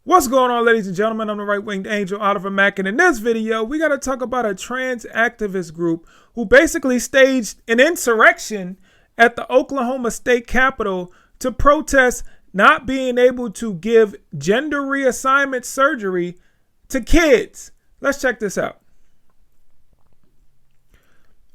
What's going on, ladies and gentlemen? I'm the right-winged angel, Oliver Mack, and in this video, we got to talk about a trans activist group who basically staged an insurrection at the Oklahoma State Capitol to protest not being able to give gender reassignment surgery to kids. Let's check this out.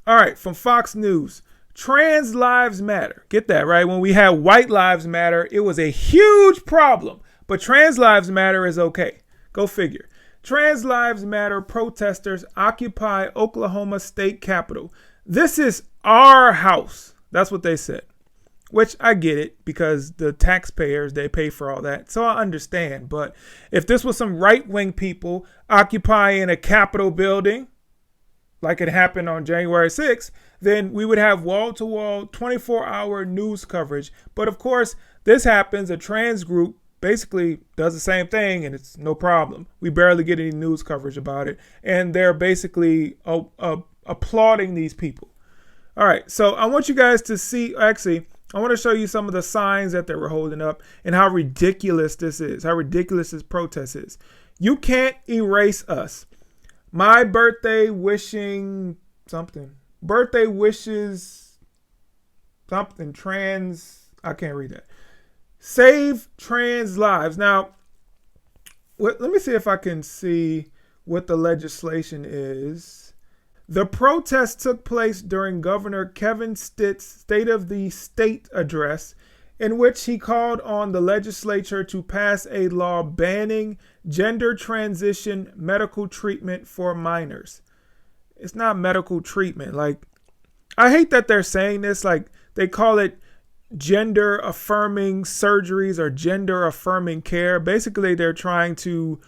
All right, from Fox News. Trans lives matter. Get that, right? When we had white lives matter, it was a huge problem. But trans lives matter is okay. Go figure. Trans lives matter protesters occupy Oklahoma State Capitol. This is our house. That's what they said. Which I get it because the taxpayers, they pay for all that. So I understand. But if this was some right-wing people occupying a Capitol building, like it happened on January 6th, then we would have wall-to-wall 24-hour news coverage. But of course, this happens. A trans group basically does the same thing and it's no problem. We barely get any news coverage about it. And they're basically applauding these people. All right, so I want you guys to see, actually, I want to show you some of the signs that they were holding up and how ridiculous this is, how ridiculous this protest is. You can't erase us. My birthday wishing something. Birthday wishes something trans. I can't read that. Save trans lives. Now, let me see if I can see what the legislation is. The protest took place during Governor Kevin Stitt's State of the State address, in which he called on the legislature to pass a law banning gender transition medical treatment for minors. It's not medical treatment. Like, I hate that they're saying this. Like, they call it gender affirming surgeries or gender affirming care. Basically, they're trying to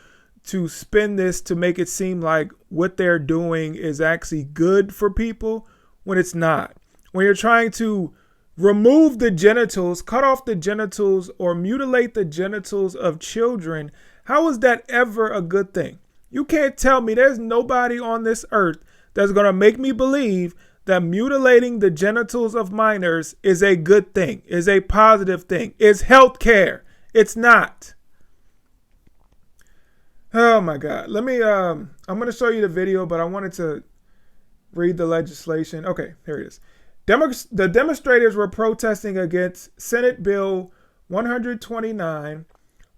spin this to make it seem like what they're doing is actually good for people when it's not. When you're trying to remove the genitals, cut off the genitals, or mutilate the genitals of children, how is that ever a good thing? You can't tell me there's nobody on this earth that's going to make me believe that mutilating the genitals of minors is a good thing, is a positive thing, is health care. It's not. Oh my God. Let me, I'm going to show you the video, but I wanted to read the legislation. Okay, here it is. The demonstrators were protesting against Senate Bill 129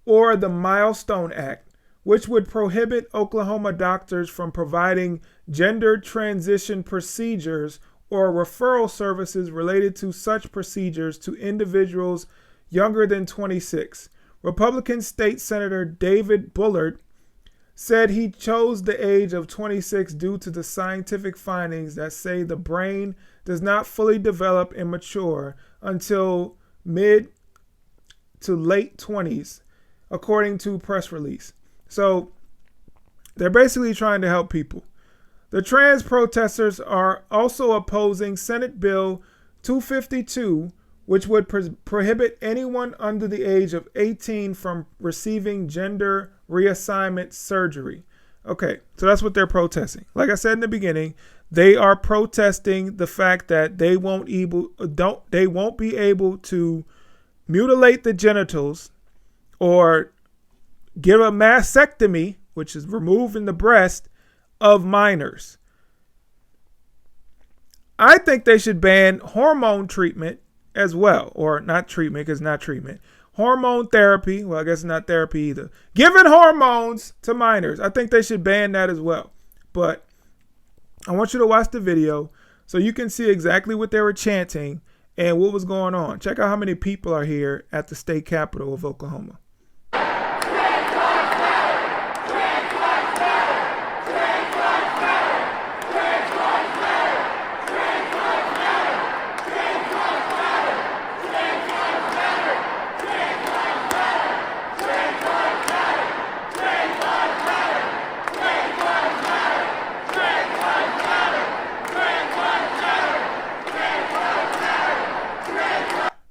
or the Milestone Act, which would prohibit Oklahoma doctors from providing gender transition procedures or referral services related to such procedures to individuals younger than 26. Republican State Senator David Bullard said he chose the age of 26 due to the scientific findings that say the brain does not fully develop and mature until mid to late 20s, according to press release. So they're basically trying to help people. The trans protesters are also opposing Senate Bill 252, which would prohibit anyone under the age of 18 from receiving gender reassignment surgery. Okay, so that's what they're protesting. Like I said in the beginning, they are protesting the fact that they won't be able to mutilate the genitals or give a mastectomy, which is removing the breast of minors. I think they should ban hormone treatment as well, or not treatment, because it's not treatment. Hormone therapy. Well, I guess it's not therapy either. Giving hormones to minors. I think they should ban that as well. But I want you to watch the video so you can see exactly what they were chanting and what was going on. Check out how many people are here at the state capitol of Oklahoma.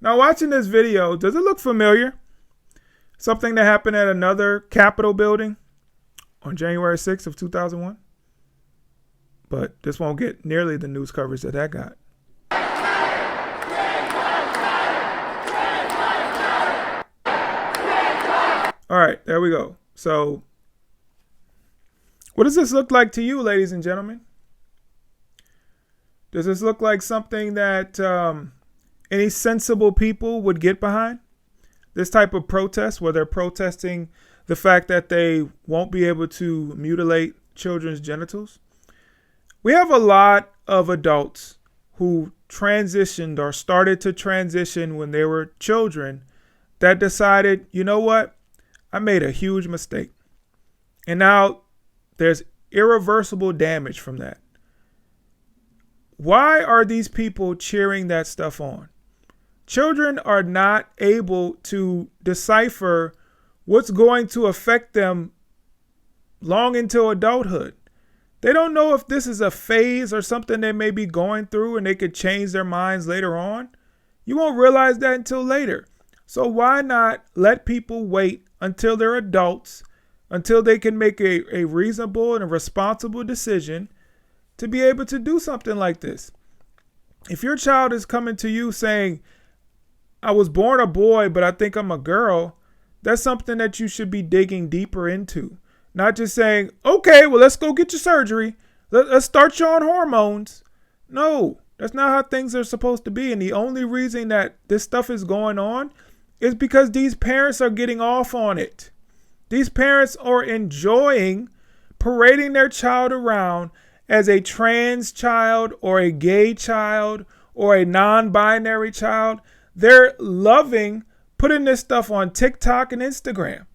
Now, watching this video, does it look familiar? Something that happened at another Capitol building on January 6th of 2001? But this won't get nearly the news coverage that got. All right, there we go. So what does this look like to you, ladies and gentlemen? Does this look like something that any sensible people would get behind? This type of protest, where they're protesting the fact that they won't be able to mutilate children's genitals. We have a lot of adults who transitioned or started to transition when they were children that decided, you know what? I made a huge mistake. And now there's irreversible damage from that. Why are these people cheering that stuff on? Children are not able to decipher what's going to affect them long into adulthood. They don't know if this is a phase or something they may be going through and they could change their minds later on. You won't realize that until later. So why not let people wait until they're adults, until they can make a reasonable and a responsible decision to be able to do something like this? If your child is coming to you saying, I was born a boy, but I think I'm a girl, that's something that you should be digging deeper into. Not just saying, okay, well, let's go get your surgery. Let's start you on hormones. No, that's not how things are supposed to be. And the only reason that this stuff is going on is because these parents are getting off on it. These parents are enjoying parading their child around as a trans child or a gay child or a non-binary child. They're loving putting this stuff on TikTok and Instagram.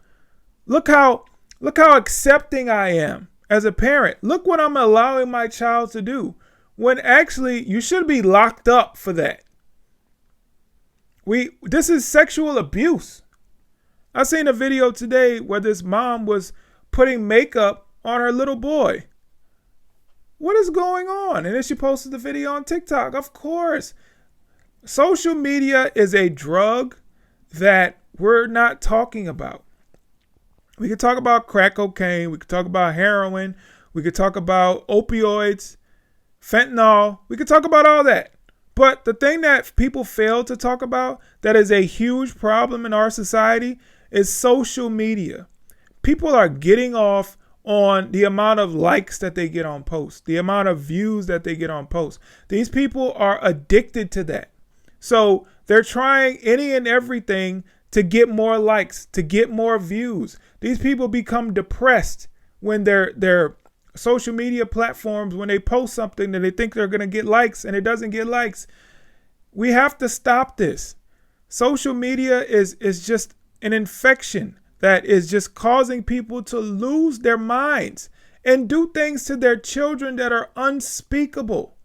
Look how accepting I am as a parent. Look what I'm allowing my child to do. When actually you should be locked up for that. This is sexual abuse. I seen a video today where this mom was putting makeup on her little boy. What is going on? And then she posted the video on TikTok. Of course. Social media is a drug that we're not talking about. We could talk about crack cocaine. We could talk about heroin. We could talk about opioids, fentanyl. We could talk about all that. But the thing that people fail to talk about that is a huge problem in our society is social media. People are getting off on the amount of likes that they get on posts, the amount of views that they get on posts. These people are addicted to that. So they're trying any and everything to get more likes, to get more views. These people become depressed when their social media platforms, when they post something that they think they're going to get likes and it doesn't get likes. We have to stop this. Social media is just an infection that is just causing people to lose their minds and do things to their children that are unspeakable.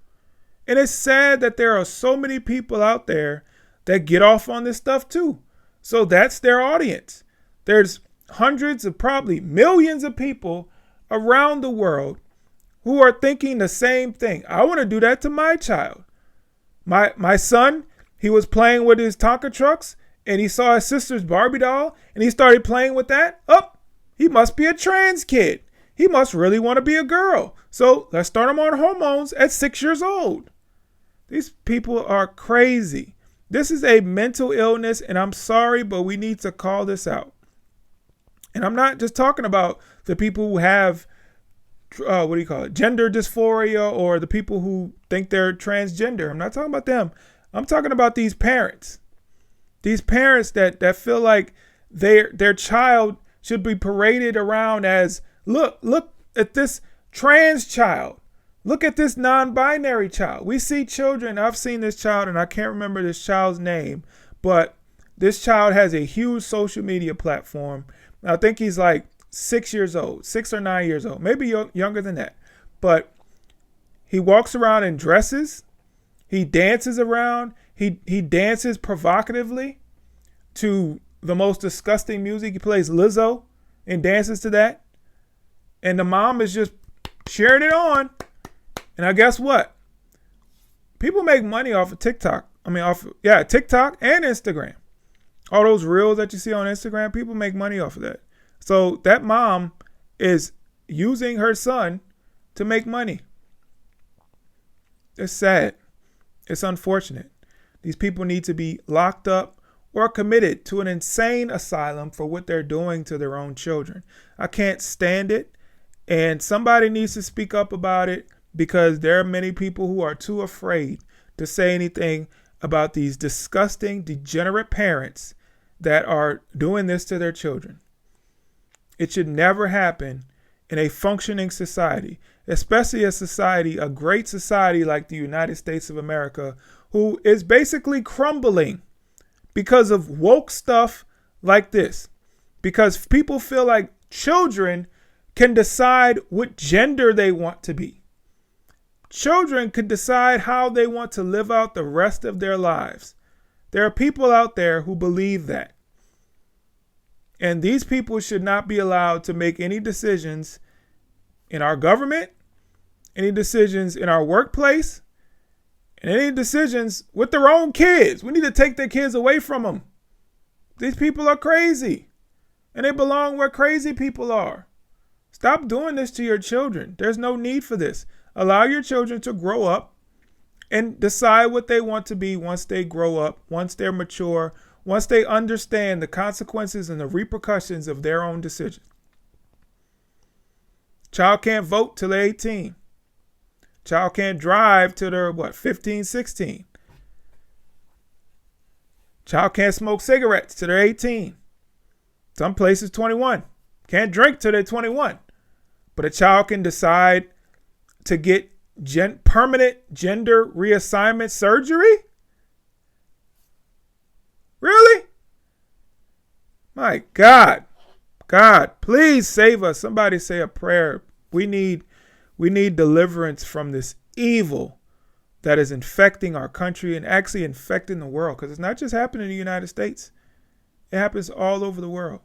And it's sad that there are so many people out there that get off on this stuff too. So that's their audience. There's hundreds of probably millions of people around the world who are thinking the same thing. I want to do that to my child. My son, he was playing with his Tonka trucks and he saw his sister's Barbie doll and he started playing with that. He must be a trans kid. He must really want to be a girl. So let's start him on hormones at 6 years old. These people are crazy. This is a mental illness, and I'm sorry, but we need to call this out. And I'm not just talking about the people who have, gender dysphoria, or the people who think they're transgender. I'm not talking about them. I'm talking about these parents. These parents that feel like their child should be paraded around as, look at this trans child. Look at this non-binary child. We see children. I've seen this child, and I can't remember this child's name, but this child has a huge social media platform. I think he's like 6 years old, 6 or 9 years old, maybe younger than that. But he walks around in dresses. He dances around. He dances provocatively to the most disgusting music. He plays Lizzo and dances to that. And the mom is just sharing it on. And I guess what? People make money off of TikTok. TikTok and Instagram. All those reels that you see on Instagram, people make money off of that. So that mom is using her son to make money. It's sad. It's unfortunate. These people need to be locked up or committed to an insane asylum for what they're doing to their own children. I can't stand it, and somebody needs to speak up about it, because there are many people who are too afraid to say anything about these disgusting, degenerate parents that are doing this to their children. It should never happen in a functioning society, especially a great society like the United States of America, who is basically crumbling because of woke stuff like this. Because people feel like children can decide what gender they want to be. Children can decide how they want to live out the rest of their lives. There are people out there who believe that. And these people should not be allowed to make any decisions in our government, any decisions in our workplace, and any decisions with their own kids. We need to take their kids away from them. These people are crazy, and they belong where crazy people are. Stop doing this to your children. There's no need for this. Allow your children to grow up and decide what they want to be once they grow up, once they're mature, once they understand the consequences and the repercussions of their own decisions. Child can't vote till they're 18. Child can't drive till they're 15, 16. Child can't smoke cigarettes till they're 18. Some places 21. Can't drink till they're 21. But a child can decide to get permanent gender reassignment surgery? Really? My God. God, please save us. Somebody say a prayer. We need deliverance from this evil that is infecting our country and actually infecting the world. Because it's not just happening in the United States. It happens all over the world.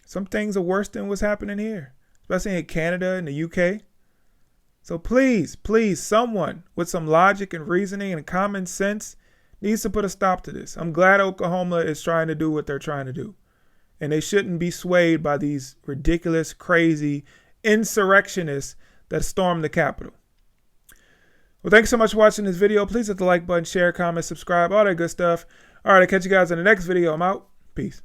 Some things are worse than what's happening here, especially in Canada and the UK. So please, someone with some logic and reasoning and common sense needs to put a stop to this. I'm glad Oklahoma is trying to do what they're trying to do. And they shouldn't be swayed by these ridiculous, crazy insurrectionists that stormed the Capitol. Well, thanks so much for watching this video. Please hit the like button, share, comment, subscribe, all that good stuff. All right, I'll catch you guys in the next video. I'm out. Peace.